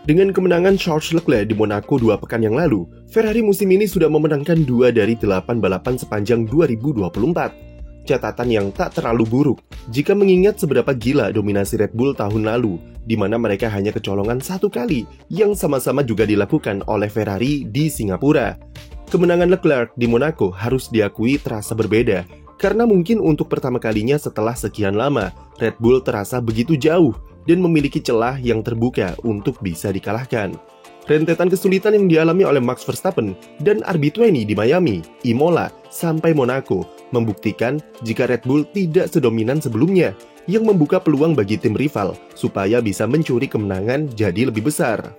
Dengan kemenangan Charles Leclerc di Monaco 2 pekan yang lalu, Ferrari musim ini sudah memenangkan 2 dari 8 balapan sepanjang 2024. Catatan yang tak terlalu buruk jika mengingat seberapa gila dominasi Red Bull tahun lalu, di mana mereka hanya kecolongan 1 kali yang sama-sama juga dilakukan oleh Ferrari di Singapura. Kemenangan Leclerc di Monaco harus diakui terasa berbeda, karena mungkin untuk pertama kalinya setelah sekian lama, Red Bull terasa begitu jauh dan memiliki celah yang terbuka untuk bisa dikalahkan. Rentetan kesulitan yang dialami oleh Max Verstappen dan RB20 di Miami, Imola, sampai Monaco membuktikan jika Red Bull tidak sedominan sebelumnya, yang membuka peluang bagi tim rival supaya bisa mencuri kemenangan jadi lebih besar.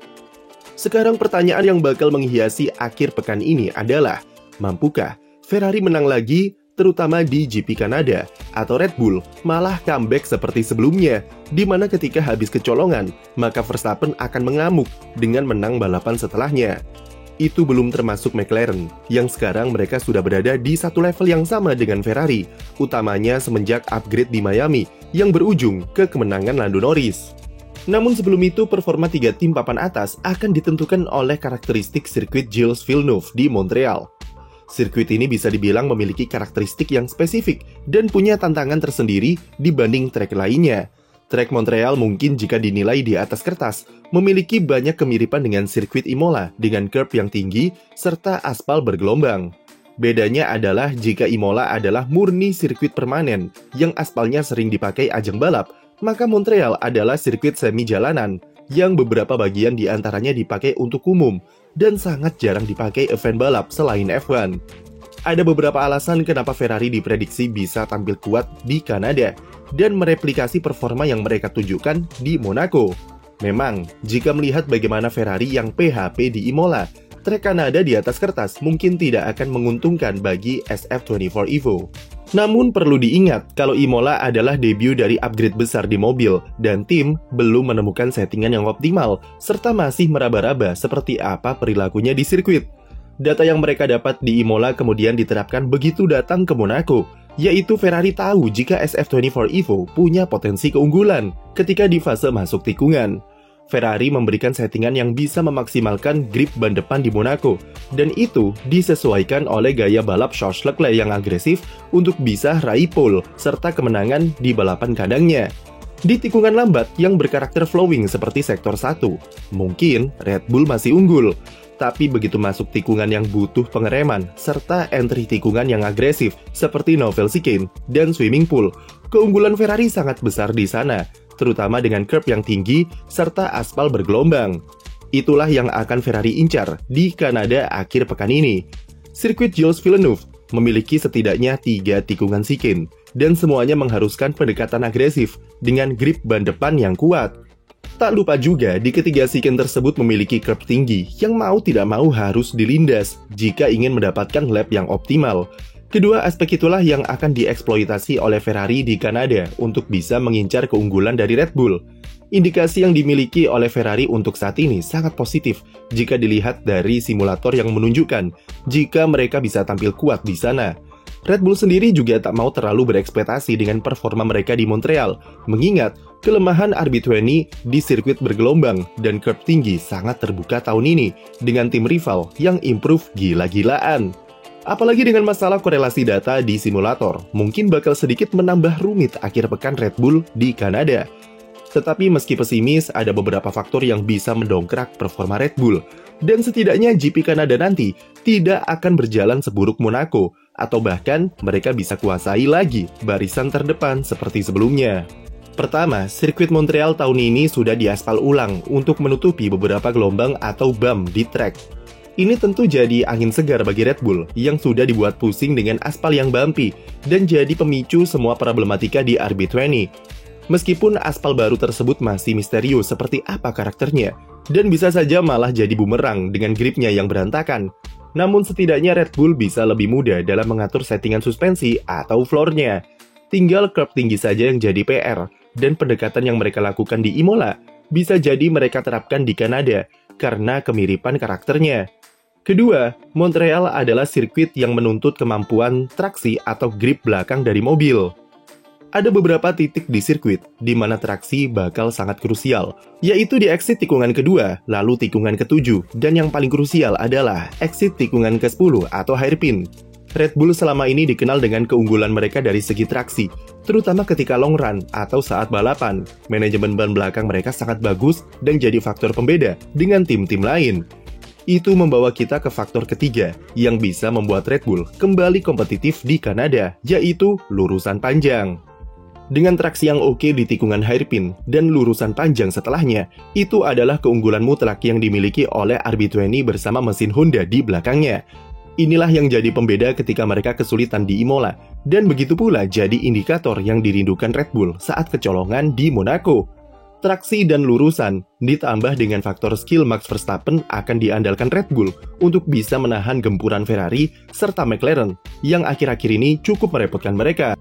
Sekarang pertanyaan yang bakal menghiasi akhir pekan ini adalah, mampukah Ferrari menang lagi, terutama di GP Kanada, atau Red Bull malah comeback seperti sebelumnya, di mana ketika habis kecolongan, maka Verstappen akan mengamuk dengan menang balapan setelahnya. Itu belum termasuk McLaren, yang sekarang mereka sudah berada di satu level yang sama dengan Ferrari, utamanya semenjak upgrade di Miami, yang berujung ke kemenangan Lando Norris. Namun sebelum itu, performa 3 tim papan atas akan ditentukan oleh karakteristik sirkuit Gilles Villeneuve di Montreal. Sirkuit ini bisa dibilang memiliki karakteristik yang spesifik dan punya tantangan tersendiri dibanding trek lainnya. Trek Montreal mungkin jika dinilai di atas kertas, memiliki banyak kemiripan dengan sirkuit Imola dengan curb yang tinggi serta aspal bergelombang. Bedanya adalah jika Imola adalah murni sirkuit permanen yang aspalnya sering dipakai ajang balap, maka Montreal adalah sirkuit semi jalanan yang beberapa bagian diantaranya dipakai untuk umum dan sangat jarang dipakai event balap selain F1. Ada beberapa alasan kenapa Ferrari diprediksi bisa tampil kuat di Kanada dan mereplikasi performa yang mereka tunjukkan di Monaco. Memang, jika melihat bagaimana Ferrari yang PHP di Imola, trek Kanada di atas kertas mungkin tidak akan menguntungkan bagi SF24 Evo. Namun perlu diingat kalau Imola adalah debut dari upgrade besar di mobil dan tim belum menemukan settingan yang optimal serta masih meraba-raba seperti apa perilakunya di sirkuit. Data yang mereka dapat di Imola kemudian diterapkan begitu datang ke Monaco, yaitu Ferrari tahu jika SF24 Evo punya potensi keunggulan ketika di fase masuk tikungan. Ferrari memberikan settingan yang bisa memaksimalkan grip ban depan di Monaco, dan itu disesuaikan oleh gaya balap Charles Leclerc yang agresif untuk bisa raih pole serta kemenangan di balapan kandangnya. Di tikungan lambat yang berkarakter flowing seperti sektor 1, mungkin Red Bull masih unggul, tapi begitu masuk tikungan yang butuh pengereman serta entry tikungan yang agresif seperti novel chicane dan swimming pool, keunggulan Ferrari sangat besar di sana, terutama dengan curb yang tinggi serta aspal bergelombang. Itulah yang akan Ferrari incar di Kanada akhir pekan ini. Sirkuit Gilles Villeneuve memiliki setidaknya 3 tikungan chicane, dan semuanya mengharuskan pendekatan agresif dengan grip ban depan yang kuat. Tak lupa juga di ketiga chicane tersebut memiliki curb tinggi yang mau tidak mau harus dilindas jika ingin mendapatkan lap yang optimal. Kedua aspek itulah yang akan dieksploitasi oleh Ferrari di Kanada untuk bisa mengincar keunggulan dari Red Bull. Indikasi yang dimiliki oleh Ferrari untuk saat ini sangat positif jika dilihat dari simulator yang menunjukkan jika mereka bisa tampil kuat di sana. Red Bull sendiri juga tak mau terlalu berekspektasi dengan performa mereka di Montreal, mengingat kelemahan RB20 di sirkuit bergelombang dan curb tinggi sangat terbuka tahun ini dengan tim rival yang improve gila-gilaan. Apalagi dengan masalah korelasi data di simulator, mungkin bakal sedikit menambah rumit akhir pekan Red Bull di Kanada. Tetapi meski pesimis, ada beberapa faktor yang bisa mendongkrak performa Red Bull, dan setidaknya GP Kanada nanti tidak akan berjalan seburuk Monaco, atau bahkan mereka bisa kuasai lagi barisan terdepan seperti sebelumnya. Pertama, sirkuit Montreal tahun ini sudah diaspal ulang untuk menutupi beberapa gelombang atau bump di trek. Ini tentu jadi angin segar bagi Red Bull yang sudah dibuat pusing dengan aspal yang bumpy dan jadi pemicu semua problematika di RB20. Meskipun aspal baru tersebut masih misterius seperti apa karakternya dan bisa saja malah jadi bumerang dengan gripnya yang berantakan. Namun setidaknya Red Bull bisa lebih mudah dalam mengatur settingan suspensi atau floornya. Tinggal curb tinggi saja yang jadi PR, dan pendekatan yang mereka lakukan di Imola bisa jadi mereka terapkan di Kanada karena kemiripan karakternya. Kedua, Montreal adalah sirkuit yang menuntut kemampuan traksi atau grip belakang dari mobil. ada beberapa titik di sirkuit di mana traksi bakal sangat krusial, yaitu di exit tikungan kedua, lalu tikungan ke-7, dan yang paling krusial adalah exit tikungan ke-10 atau hairpin. Red Bull selama ini dikenal dengan keunggulan mereka dari segi traksi, terutama ketika long run atau saat balapan. Manajemen ban belakang mereka sangat bagus dan jadi faktor pembeda dengan tim-tim lain. Itu membawa kita ke faktor ketiga yang bisa membuat Red Bull kembali kompetitif di Kanada, yaitu lurusan panjang. Dengan traksi yang oke di tikungan hairpin dan lurusan panjang setelahnya, itu adalah keunggulan mutlak yang dimiliki oleh RB20 bersama mesin Honda di belakangnya. Inilah yang jadi pembeda ketika mereka kesulitan di Imola, dan begitu pula jadi indikator yang dirindukan Red Bull saat kecolongan di Monaco. Traksi dan lurusan, ditambah dengan faktor skill Max Verstappen akan diandalkan Red Bull untuk bisa menahan gempuran Ferrari serta McLaren yang akhir-akhir ini cukup merepotkan mereka.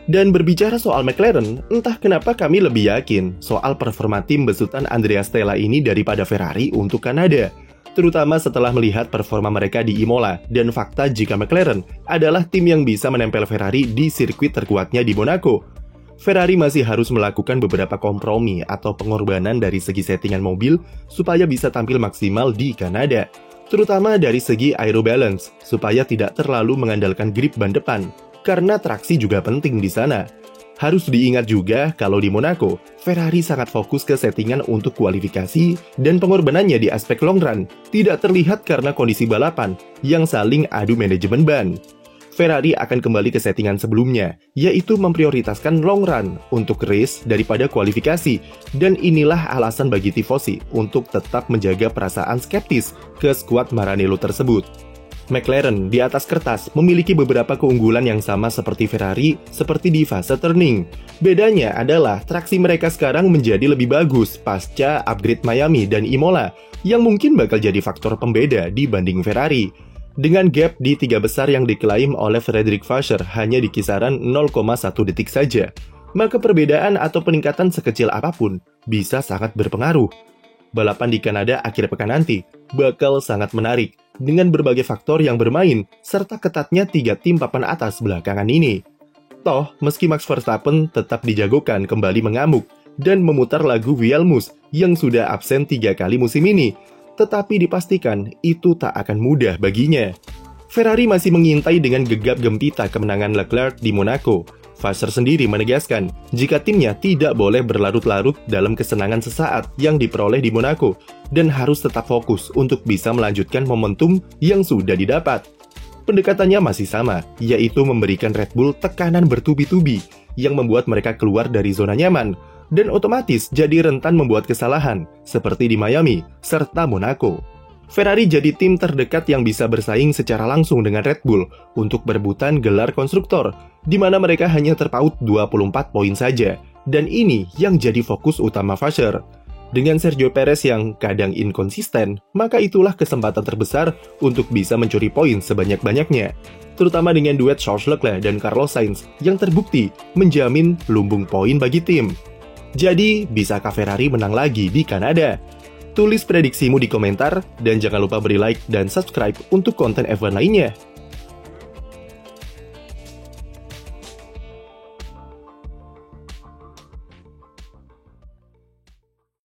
Dan berbicara soal McLaren, entah kenapa kami lebih yakin soal performa tim besutan Andrea Stella ini daripada Ferrari untuk Kanada. Terutama setelah melihat performa mereka di Imola dan fakta jika McLaren adalah tim yang bisa menempel Ferrari di sirkuit terkuatnya di Monaco. Ferrari masih harus melakukan beberapa kompromi atau pengorbanan dari segi settingan mobil supaya bisa tampil maksimal di Kanada, terutama dari segi aero balance supaya tidak terlalu mengandalkan grip ban depan, karena traksi juga penting di sana. Harus diingat juga kalau di Monaco, Ferrari sangat fokus ke settingan untuk kualifikasi dan pengorbanannya di aspek long run tidak terlihat karena kondisi balapan yang saling adu manajemen ban. Ferrari akan kembali ke settingan sebelumnya, yaitu memprioritaskan long run untuk race daripada kualifikasi, dan inilah alasan bagi tifosi untuk tetap menjaga perasaan skeptis ke skuad Maranello tersebut. McLaren di atas kertas memiliki beberapa keunggulan yang sama seperti Ferrari seperti di fase turning. Bedanya adalah traksi mereka sekarang menjadi lebih bagus pasca upgrade Miami dan Imola yang mungkin bakal jadi faktor pembeda dibanding Ferrari. Dengan gap di 3 besar yang diklaim oleh Frederick Vasseur hanya di kisaran 0,1 detik saja, maka perbedaan atau peningkatan sekecil apapun bisa sangat berpengaruh. Balapan di Kanada akhir pekan nanti bakal sangat menarik dengan berbagai faktor yang bermain, serta ketatnya 3 tim papan atas belakangan ini. Toh, meski Max Verstappen tetap dijagokan kembali mengamuk dan memutar lagu Vielmus yang sudah absen 3 kali musim ini, tetapi dipastikan itu tak akan mudah baginya. Ferrari masih mengintai dengan gegap gempita kemenangan Leclerc di Monaco. Vasseur sendiri menegaskan jika timnya tidak boleh berlarut-larut dalam kesenangan sesaat yang diperoleh di Monaco dan harus tetap fokus untuk bisa melanjutkan momentum yang sudah didapat. Pendekatannya masih sama, yaitu memberikan Red Bull tekanan bertubi-tubi yang membuat mereka keluar dari zona nyaman dan otomatis jadi rentan membuat kesalahan seperti di Miami serta Monaco. Ferrari jadi tim terdekat yang bisa bersaing secara langsung dengan Red Bull untuk berebutan gelar konstruktor, di mana mereka hanya terpaut 24 poin saja, dan ini yang jadi fokus utama Vasseur. Dengan Sergio Perez yang kadang inkonsisten, maka itulah kesempatan terbesar untuk bisa mencuri poin sebanyak-banyaknya, terutama dengan duet Charles Leclerc dan Carlos Sainz yang terbukti menjamin lumbung poin bagi tim. Jadi, bisakah Ferrari menang lagi di Kanada? Tulis prediksimu di komentar, dan jangan lupa beri like dan subscribe untuk konten F1 lainnya.